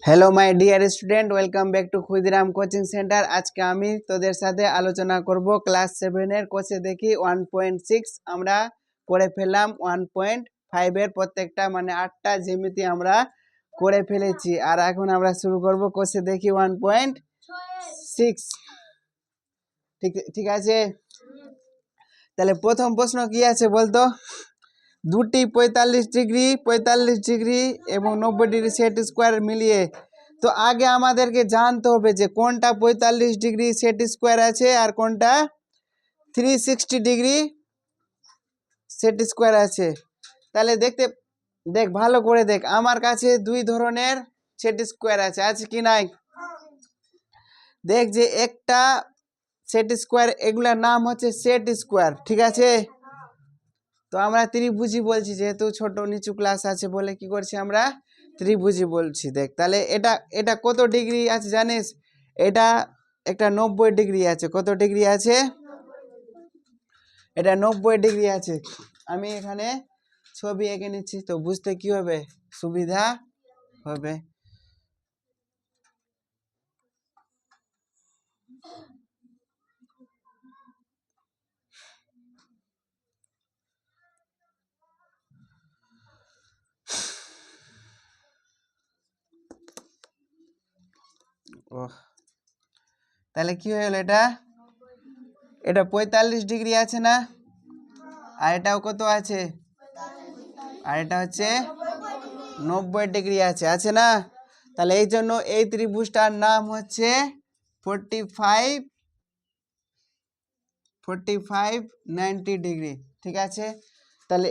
Hello my dear student, welcome back to Khudiram coaching centre. আজকে আমি তোদের সাথে আলোচনা করব ক্লাস 7 এর কোষে দেখি 1.6 আমরা করে ফেললাম। 1.5 এর প্রত্যেকটা মানে 8টা জ্যামিতি আমরা করে ফেলেছি। আর এখন আমরা শুরু করব কোষে দেখি 1.6। ঠিক আছে, তাহলে প্রথম প্রশ্ন কি আছে বলতো? দুটি 45 ডিগ্রি এবং 90 ডিগ্রি সেট স্কোয়ার মিলিয়ে। তো আগে আমাদেরকে জানতে হবে যে কোনটা 45 ডিগ্রি সেট স্কোয়ার আছে আর কোনটা 360 ডিগ্রি সেট স্কোয়ার আছে। তাহলে দেখ ভালো করে দেখ, আমার কাছে দুই ধরনের সেট স্কোয়ার আছে কি নাই? দেখ যে একটা সেট স্কোয়ার, এগুলার নাম হচ্ছে সেট স্কোয়ার, ঠিক আছে? তো আমরা ত্রিভুজি বলছি, যেহেতু ছোট নিচু ক্লাস আছে বলে কি করছি আমরা ত্রিভুজি বলছি। দেখ তাহলে এটা কত ডিগ্রি আছে জানিস? এটা একটা 90 ডিগ্রি আছে। কত ডিগ্রি আছে? এটা 90 ডিগ্রি আছে। আমি এখানে ছবি এঁকে নিচ্ছি, তো বুঝতে কি হবে, সুবিধা হবে। তাহলে কি হয়ে গেল? এটা 45 ডিগ্রি আছে না? আর এটাও কত আছে? আর এটা হচ্ছে 90 ডিগ্রি আছে না? তাহলে এই জন্য এই ত্রিভুজটার নাম হচ্ছে 45 90 ডিগ্রি, ঠিক আছে? তাহলে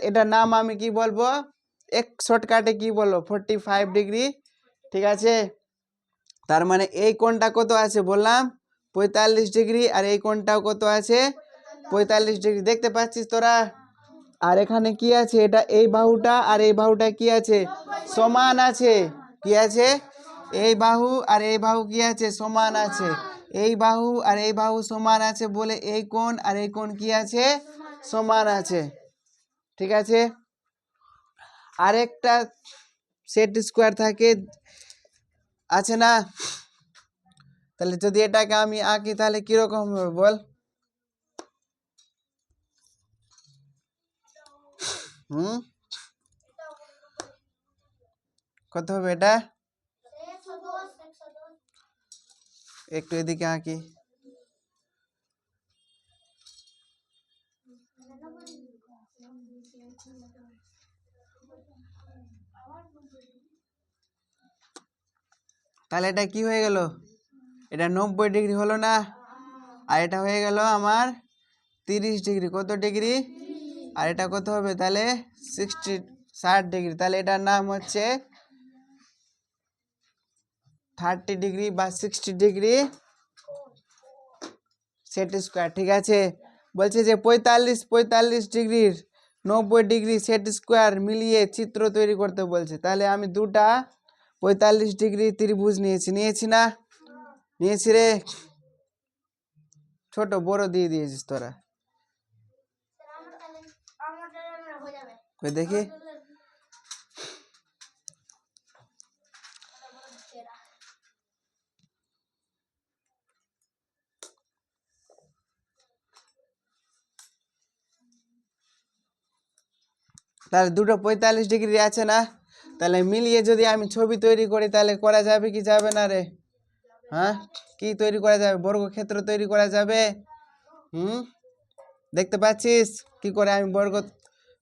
এটার নাম আমি কি বলবো? এক শর্টকাটে কি বলবো? 45 ডিগ্রি, ঠিক আছে? তার মানে এই কোণটা কত আছে বললাম? 45 ডিগ্রি। আর এই কোণটাও কত আছে? 45 ডিগ্রি। দেখতে পাচ্ছিস তোরা? আর এখানে কি আছে? এটা এই বাহুটা আর এই বাহুটা কি আছে? সমান আছে। কি আছে? এই বাহু আর এই বাহু কি আছে? সমান আছে। এই বাহু আর এই বাহু সমান আছে বলে এই কোণ আর এই কোণ কি আছে? সমান আছে, ঠিক আছে? আরেকটা সেট স্কোয়ার থাকে, আছে না? তাহলে যদি এটাকে আমি আঁকি তাহলে কিরকম হবে বল? কত হবে এটা? একটু এদিকে আঁকি। তাহলে এটা কি হয়ে গেল? এটা 90 ডিগ্রি হলো না? আর এটা হয়ে গেল আমার 30 ডিগ্রি। কত ডিগ্রি? আর এটা কত হবে তাহলে? 60 ডিগ্রি। তাহলে এটার নাম হচ্ছে 30 ডিগ্রি বা 60 ডিগ্রি সেট স্কোয়ার, ঠিক আছে? বলছে যে 45 ডিগ্রির 90 ডিগ্রি সেট স্কোয়ার মিলিয়ে চিত্র তৈরি করতে বলছে। তাহলে আমি দুটা 45 ডিগ্রি ত্রিভুজ নিয়েছি না? নিয়েছি রে। ছোট বড় দিয়ে দিয়েছিস তোরা, দেখি। তাহলে দুটো 45 ডিগ্রি আছে না? তাহলে মিলিয়ে যদি আমি ছবি তৈরি করি তাহলে করা যাবে কি যাবে না রে? হ্যাঁ, কি তৈরি করা যাবে? বর্গক্ষেত্র তৈরি করা যাবে। দেখতে পাচ্ছিস কি করে আমি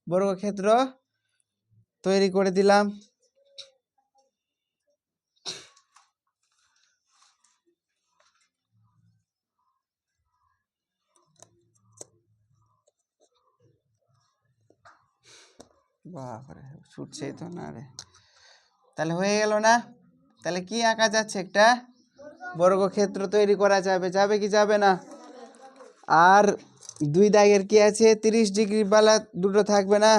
বর্গক্ষেত্র তৈরি করে দিলাম। বাবারে, ছুটছেই তো না রে। তাহলে হয়ে গেল না? তাহলে কি আঁকা যাচ্ছে? একটা বর্গক্ষেত্র তৈরি করা যাবে কি যাবে না? আর দুই দাগের কি আছে? 30 ডিগ্রি বালা দুটো থাকবে না?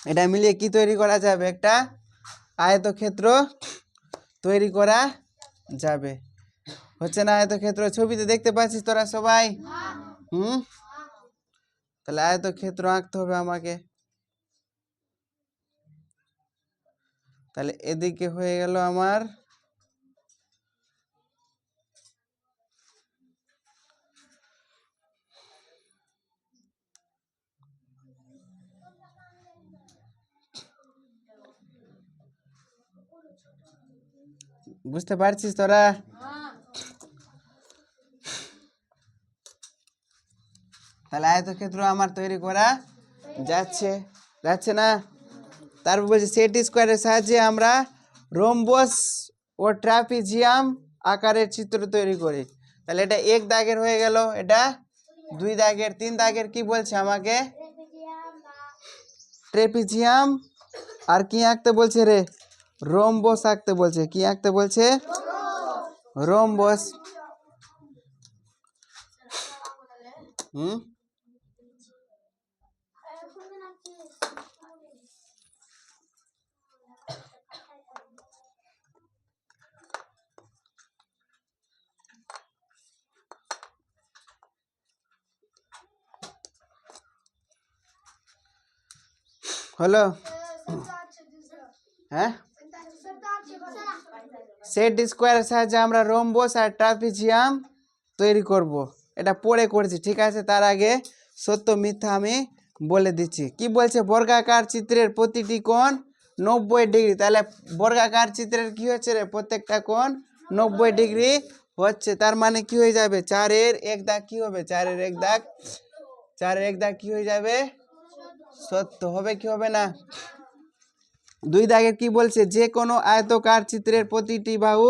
এটা মিলিয়ে কি তৈরি করা যাবে? একটা আয়তক্ষেত্র তৈরি করা যাবে। হচ্ছে না আয়তক্ষেত্র? ছবিতে দেখতে পাচ্ছিস তোরা সবাই? তাহলে আয়তক্ষেত্র আঁকতে হবে আমাকে। তাহলে এদিকে হয়ে গেল আমার বুঝতে পারছিস তোরা? তাহলে আয়তক্ষেত্র আমার তৈরি করা যাচ্ছে যাচ্ছে না? তারপর বলছি সেট স্কোয়ারের সাহায্যে আমরা রোম্বস ও ট্রাপিজিয়াম আকারের চিত্র তৈরি করি। তাহলে এটা এক দাগের হয়ে গেল, এটা দুই দাগের, তিন দাগের কি বলছে আমাকে? ট্রেপিজিয়াম। আর কি আঁকতে বলছে রে? রোম্বস আঁকতে বলছে। কি আঁকতে বলছে? রোম্বস। হলো? হ্যাঁ, সেট স্কোয়ারের সাহায্যে আমরা রোম্বস আর ট্রাপিজিয়াম তৈরি করব। এটা পরে করেছি, ঠিক আছে? তার আগে সত্য মিথ্যা আমি বলে দিচ্ছি। কি বলছে? বর্গাকার চিত্রের প্রতিটি কোণ 90 ডিগ্রি। তাহলে বর্গাকার চিত্রের কি হচ্ছে রে? প্রত্যেকটা কোণ 90 ডিগ্রি হচ্ছে। তার মানে কি হয়ে যাবে? 4-এর এক দাগ কি হবে? 4-এর এক দাগ, 4-এর এক দাগ কি হয়ে যাবে? সত্য হবে কি হবে না? দুই দাগের কি বলছে? যে কোনো আয়তকার চিত্রের প্রতিটি বাহু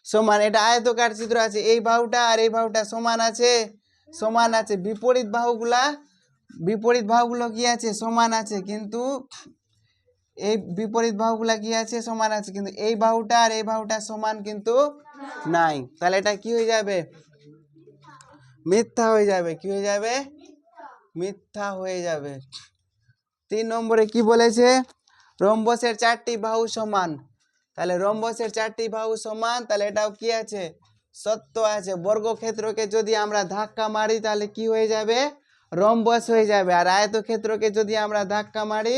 সমান। এটা আয়তকার চিত্র আছে, এই বাহুটা আর এই বাহুটা সমান আছে, সমান আছে। বিপরীত বাহুগুলো কি আছে? সমান আছে। কিন্তু এই বিপরীত বাহুগুলা কি আছে? সমান আছে। কিন্তু এই বাহুটা আর এই বাহুটা সমান কিন্তু নাই। তাহলে এটা কি হয়ে যাবে? মিথ্যা হয়ে যাবে। কি হয়ে যাবে? মিথ্যা হয়ে যাবে। 3 নম্বরে কি বলেছে? রম্বসের 4টি বাহু সমান। তাহলে রম্বসের 4টি বাহু সমান, তাহলে এটাও কি আছে? সত্য আছে। বর্গক্ষেত্রকে যদি আমরা ধাক্কা মারি তাহলে কি হয়ে যাবে? রম্বস হয়ে যাবে। আর আয়তক্ষেত্রকে যদি আমরা ধাক্কা মারি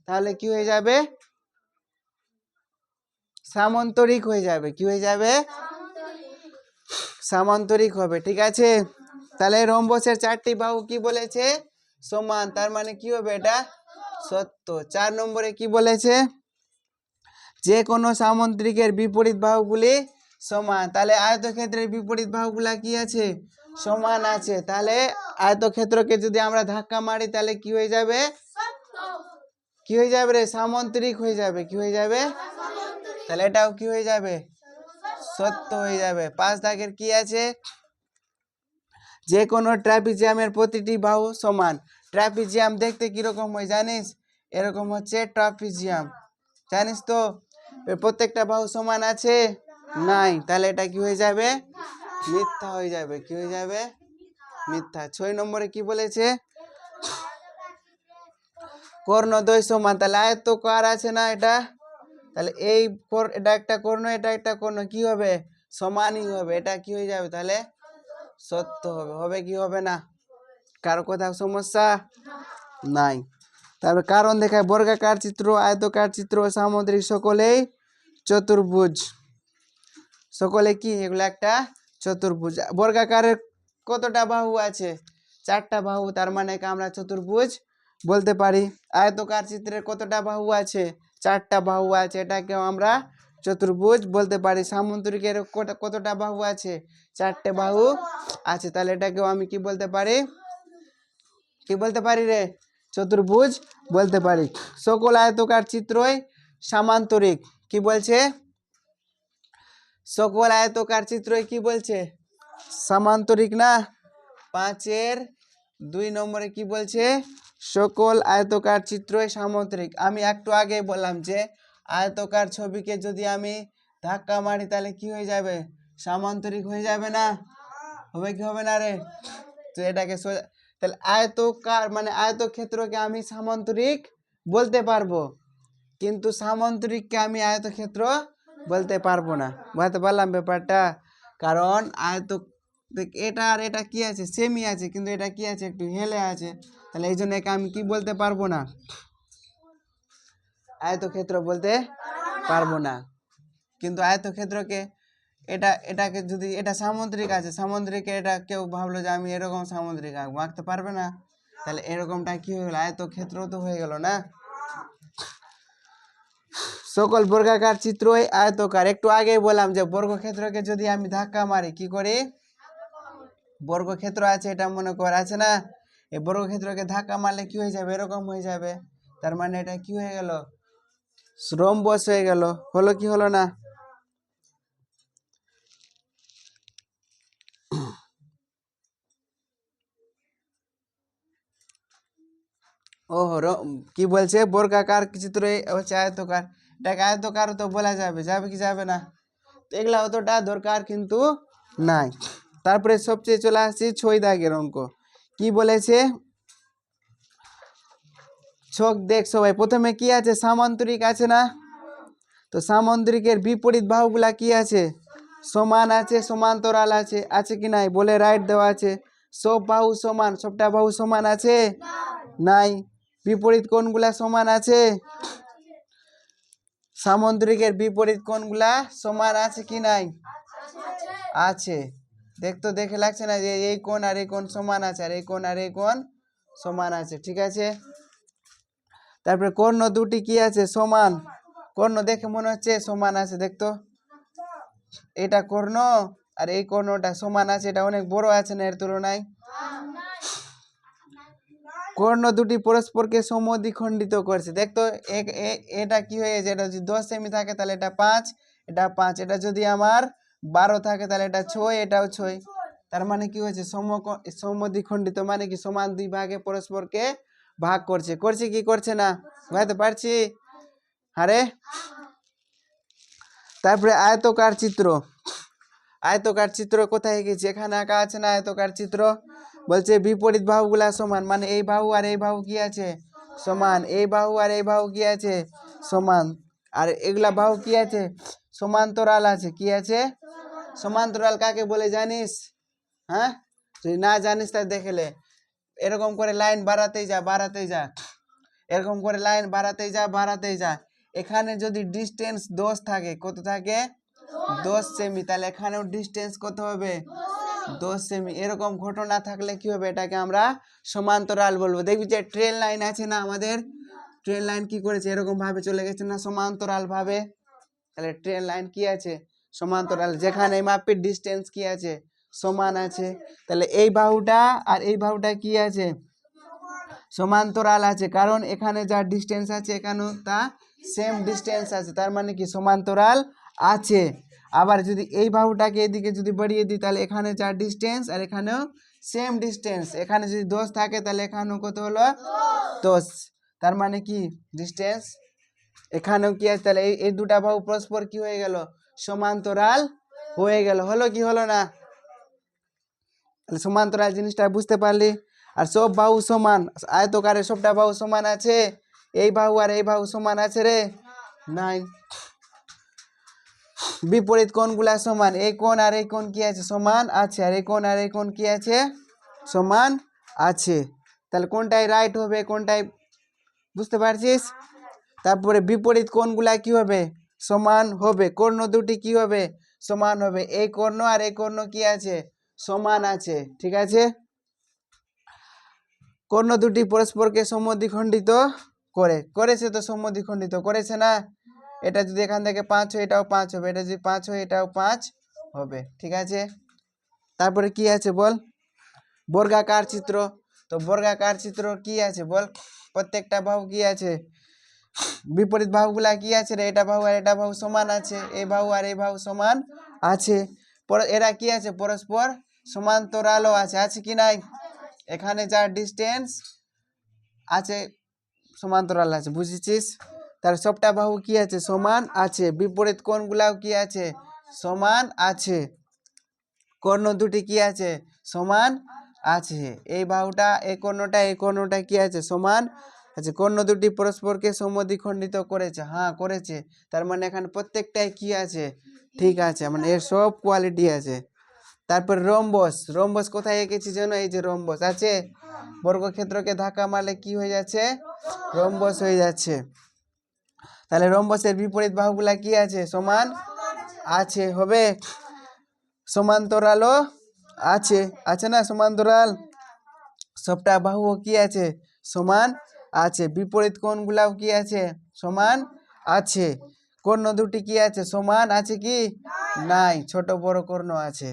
তাহলে কি হয়ে যাবে? সামান্তরিক হয়ে যাবে। কি হয়ে যাবে? সামান্তরিক হবে। ঠিক আছে? তাহলে রম্বসের 4টি বাহু কি বলেছে? সমান। তার মানে কি হবে? এটা সত্য। 4 নম্বরে কি বলেছে? যে কোনো সামুদ্রিকের বিপরীত বাহুগুলি সমান। তাহলে আয়তক্ষেত্রের বিপরীত বাহুগুলা কি আছে? সমান আছে। তাহলে আয়তক্ষেত্রকে যদি আমরা ধাক্কা মারি তাহলে কি হয়ে যাবে? কি হয়ে যাবে রে? সামান্তরিক হয়ে যাবে। কি হয়ে যাবে? তাহলে এটাও কি হয়ে যাবে? সত্য হয়ে যাবে। 5 দাগের কি আছে? যে কোনো ট্রাপিজিয়ামের প্রতিটি বাহু সমান। ট্রাপিজিয়াম দেখতে কিরকম হয় জানিস? এরকম হচ্ছে ট্রাপিজিয়াম, জানিস তো? প্রত্যেকটা বাহু সমান আছে? নাই। তাহলে এটা কি হয়ে যাবে? মিথ্যা হয়ে যাবে। কি হয়ে যাবে? মিথ্যা। 6 নম্বরে কি বলেছে? কর্ণদ্বয় সমান। তাহলে আয়তকার আছে না এটা? তাহলে এটা একটা কর্ণ, এটা একটা কর্ণ, কি হবে? সমানই হবে। এটা কি হয়ে যাবে? তাহলে সত্য হবে। হবে কি হবে না? কারো কোথাও সমস্যা নাই। তারপর কারণ দেখায় বর্গাকার চিত্র, আয়তকার চিত্র, সামুদ্রিক সকলেই চতুর্ভুজ। সকলে কি? এগুলো একটা চতুর্ভুজ। বর্গাকারের কতটা বাহু আছে? 4টা বাহু। তার মানে আমরা চতুর্ভুজ বলতে পারি। আয়তকার চিত্রের কতটা বাহু আছে? 4টা বাহু আছে। এটাকেও আমরা চতুর্ভুজ বলতে পারি। সামুদ্রিকের কতটা বাহু আছে? 4টে বাহু আছে। তাহলে এটাকেও আমি কি বলতে পারি? কি বলতে পারি রে? চতুর্ভুজ বলতে পারি। সকল আয়তকার চিত্রই সামান্তরিক। কি বলছে? সকল আয়তকার চিত্রই কি বলছে? সামান্তরিক না? 5-এর 2 নম্বরে কি বলছে? সকল আয়তকার চিত্রই সামান্তরিক। আমি একটু আগে বললাম যে আয়তকার ছবিকে যদি আমি ধাক্কা মারি তাহলে কি হয়ে যাবে? সামান্তরিক হয়ে যাবে না? হবে কি হবে না রে? তো এটাকে তাহলে আয়তকার মানে আয়তক্ষেত্রকে আমি সামান্তরিক বলতে পারবো, কিন্তু সামান্তরিককে আমি আয়তক্ষেত্র বলতে পারবো না। বুঝতে পারলাম ব্যাপারটা? কারণ এটা আর এটা কি আছে? সেমই আছে, কিন্তু এটা কি আছে? একটু হেলে আছে। তাহলে এই জন্য একে আমি কি বলতে পারবো না? আয়তক্ষেত্র বলতে পারবো না। কিন্তু আয়তক্ষেত্রকে এটাকে যদি এটা সামুদ্রিক আছে, সামুদ্রিকে এটা কেউ ভাবলো যে আমি এরকম সামুদ্রিক আঁকবো, আঁকতে পারবে না। তাহলে এরকমটা কি হয়ে গেল, আয়তক্ষেত্র তো হয়ে গেল না। সকল বর্গাকার চিত্রই আয়তকার। একটু আগেই বললাম যে বর্গক্ষেত্রকে যদি আমি ধাক্কা মারি কি করি, বর্গক্ষেত্র আছে এটা মনে কর আছে না, এই বর্গক্ষেত্রকে ধাক্কা মারলে কি হয়ে যাবে, এরকম হয়ে যাবে। তার মানে এটা কি হয়ে গেল, রম্বস হয়ে গেল। হলো কি হলো না? কি বলছে, বর্গাকার চিত্র হচ্ছে আয়তকার, এটাকে আয়তকার তো বলা যাবে, যাবে কি যাবে না? তো এগুলা অতটা দরকার কিন্তু নাই। তারপরে সবচেয়ে চলে আসছি 6 দাগের অঙ্ক। কি বলেছে, ছক দেখ সবাই। প্রথমে কি আছে, সামান্তরিক আছে না, তো সামান্তরিকের বিপরীত বাহুগুলা কি আছে, সমান আছে, সমান্তরাল আছে, আছে কি নাই বলে রাইট দেওয়া আছে। সব বাহু সমান, সবটা বাহু সমান আছে নাই। বিপরীত কোণগুলা সমান আছে, সামান্তরিকের বিপরীত কোণগুলা সমান আছে কি নাই, আছে। দেখে লাগছে না যে এই কোণ আর এই কোণ সমান আছে, আর এই কোণ আর এই কোণ সমান আছে, ঠিক আছে। তারপরে কর্ণ দুটি কি আছে, সমান। কর্ণ দেখে মনে হচ্ছে সমান আছে, দেখতো এটা কর্ণ আর এই কর্ণটা সমান আছে, এটা অনেক বড় আছে না এর তুলনায়। কর্ণ দুটি পরস্পরকে সমদ্বিখণ্ডিত করছে, দেখতো এটা কি হয়েছে, এটা যদি 10 সেমি থাকে তাহলে এটা 5, এটা 5, এটা যদি আমার 12 থাকে তাহলে এটা 6, এটাও 6। তার মানে কি হয়েছে, সমদ্বিখণ্ডিত মানে কি সমান দুই ভাগে পরস্পরকে ভাগ করছে, করছে কি করছে না, বুঝতে পারছি? আরে তারপরে আয়তকার চিত্র। আয়তকার চিত্র কোথায় গেছে, এখানে আঁকা আছে না আয়তকার চিত্র। বলছে বিপরীত বাহুগুলা সমান, মানে এই বাহু আর এই বাহু কি আছে, সমান। এই বাহু আর এই বাহু কি আছে, সমান। আর এগুলা বাহু কি আছে, সমান্তরাল আছে, কি আছে, সমান্তরাল কাকে বলে জানিস? হ্যাঁ, যদি না জানিস তা দেখলে এরকম করে লাইন বাড়াতেই যা, বাড়াতেই যা, এরকম করে লাইন বাড়াতেই যা, বাড়াতেই যা। এখানে যদি ডিস্টেন্স 10 থাকে, কত থাকে, 10 সেমি, তাহলে এখানেও ডিস্টেন্স কত হবে, 10 সেমি। এরকম ঘটনা থাকলে কি হবে, এটাকে আমরা সমান্তরাল বলবো। দেখবি যে ট্রেন লাইন আছে না আমাদের, ট্রেন লাইন কি করেছে, এরকম ভাবে চলে গেছে না সমান্তরাল ভাবে। তাহলে ট্রেন লাইন কি আছে, সমান্তরাল, যেখানে মাপের ডিস্টেন্স কি আছে, সমান আছে। তাহলে এই বাহুটা আর এই বাহুটা কি আছে, সমান্তরাল আছে, কারণ এখানে যা ডিস্টেন্স আছে এখানেও তা সেম ডিস্টেন্স আছে, তার মানে কি সমান্তরাল আছে। আবার যদি এই বাহুটাকে এদিকে যদি বাড়িয়ে দিই তাহলে এখানে যা ডিস্টেন্স আর এখানেও সেম ডিস্টেন্স, এখানে যদি 10 থাকে তাহলে এখানেও কত হলো, 10। তার মানে কি ডিস্টেন্স এখানেও কি আছে, তাহলে এই দুটা বাহু পরস্পর কি হয়ে গেল, সমান্তরাল হয়ে গেল। হলো কি হলো না? তাহলে সমান্তরাল জিনিসটা বুঝতে পারলি। আর সব বাহু সমান, আয়তকারে সবটা বাহু সমান আছে, এই বাহু আর এই বাহু সমান আছে রে, নাই। বিপরীত কোণগুলা সমান, এই কোণ আর এই কোণ কি আছে, সমান আছে, আর এই কোণ আর এই কোণ কি আছে, সমান আছে। তাহলে কোনটাই রাইট হবে, কোনটাই, বুঝতে পারছিস? তারপরে বিপরীত কোণগুলা কি হবে, সমান হবে। কর্ণ দুটি কি হবে, সমান হবে। এই কর্ণ আর এই কর্ণ কি আছে, সমান আছে, ঠিক আছে। কর্ণ দুটি পরস্পরকে সমদ্বিখণ্ডিত করেছে, তো সমদ্বিখণ্ডিত করেছে না। এটা যদি এখান থেকে 5 হয় এটাও 5 হবে, এটা যদি 5 হয় এটাও 5 হবে, ঠিক আছে। তারপরে কি আছে বল, বর্গাকার চিত্র। তো বর্গাকার চিত্র কি আছে বল, প্রত্যেকটা বাহু কি আছে, বিপরীত বাহুগুলা কি আছে রে, এটা বাহু আর এটা বাহু সমান আছে, এই বাহু আর এই বাহু সমান আছে। এরা কি আছে, পরস্পর সমান্তরালও আছে, আছে কি নাই? এখানে যা ডিস্টেন্স আছে সমান্তরাল আছে, বুঝেছিস? তার সবটা বাহু কি আছে, সমান আছে। বিপরীত কোণগুলাও কি আছে, সমান আছে। কর্ণ দুটি কি আছে, সমান আছে। এই বাহুটা, এই কর্ণটা কি আছে, সমান আছে। কর্ণ দুটি পরস্পরকে সমদ্বিখণ্ডিত করেছে, হ্যাঁ করেছে। তার মানে এখানে প্রত্যেকটাই কি আছে, ঠিক আছে, মানে এর সব কোয়ালিটি আছে। তারপর রম্বস। রম্বস কোথায় এঁকেছি যেন, এই যে রম্বস আছে, বর্গক্ষেত্রকে ধাক্কা মারলে কি হয়ে যাচ্ছে, রম্বস হয়ে যাচ্ছে। তাহলে রম্বসের বিপরীত বাহুগুলা কি আছে? সমান আছে হবে। সমান্তরালও আছে, আছে না সমান্তরাল? সবটা বাহুও কি আছে? সমান আছে। বিপরীত কোণগুলাও কি আছে? সমান আছে। কর্ণ দুটি কি আছে? সমান আছে কি? নাই, ছোট বড় কর্ণ আছে।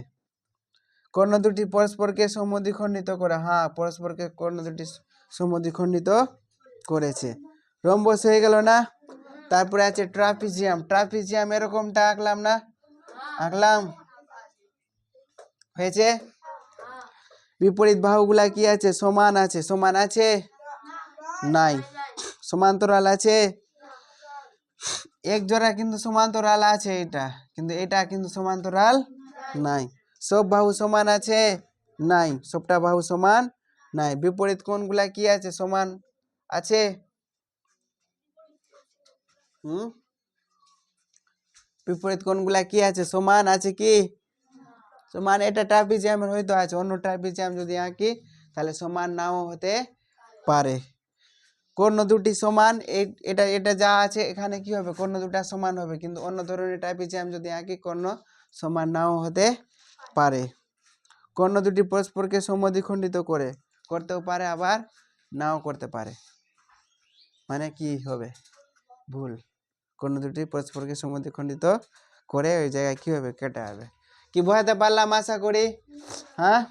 কর্ণ দুটি পরস্পরকে সমদ্বিখণ্ডিত করে, হ্যাঁ পরস্পরকে কর্ণ দুটি সমদ্বিখণ্ডিত করেছে। রম্বস হয়ে গেল না? তারপরে আছে ট্রাপিজিয়াম। ট্রাপিজিয়াম এরকমটা আঁকলাম না? আঁকলাম, হয়েছে। বিপরীত বাহুগুলা কি আছে? সমান আছে। সমান আছে? নাই। সমান্তরাল আছে? এক জোড়া কিন্তু সমান্তরাল আছে এটা, কিন্তু এটা কিন্তু সমান্তরাল নাই। সব বাহু সমান আছে? নাই, সবটা বাহু সমান নাই। বিপরীত কোণগুলা কি আছে? সমান আছে? বিপরীত কোণগুলা কি আছে? সমান আছে কি? সমান। এটা ট্রাপিজিয়ামের হয়তো আছে, অন্য ট্রাপিজিয়াম যদি আঁকি তাহলে সমান নাও হতে পারে। কর্ণ দুটি সমান, এটা এটা যা আছে এখানে কি হবে? কর্ণ দুটা সমান হবে, কিন্তু অন্য ধরনের ট্রাপিজিয়াম যদি আঁকি কর্ণ সমান নাও হতে পারে। কর্ণ দুটি পরস্পরকে সমদ্বিখণ্ডিত করতেও পারে, আবার নাও করতে পারে। মানে কি হবে? ভুল। কর্ণ দুটি পরস্পরকে সমদ্বিখণ্ডিত করে ওই জায়গায় কি হবে? কেটে হবে। কি বোঝাতে পারলাম আশা করি? হ্যাঁ।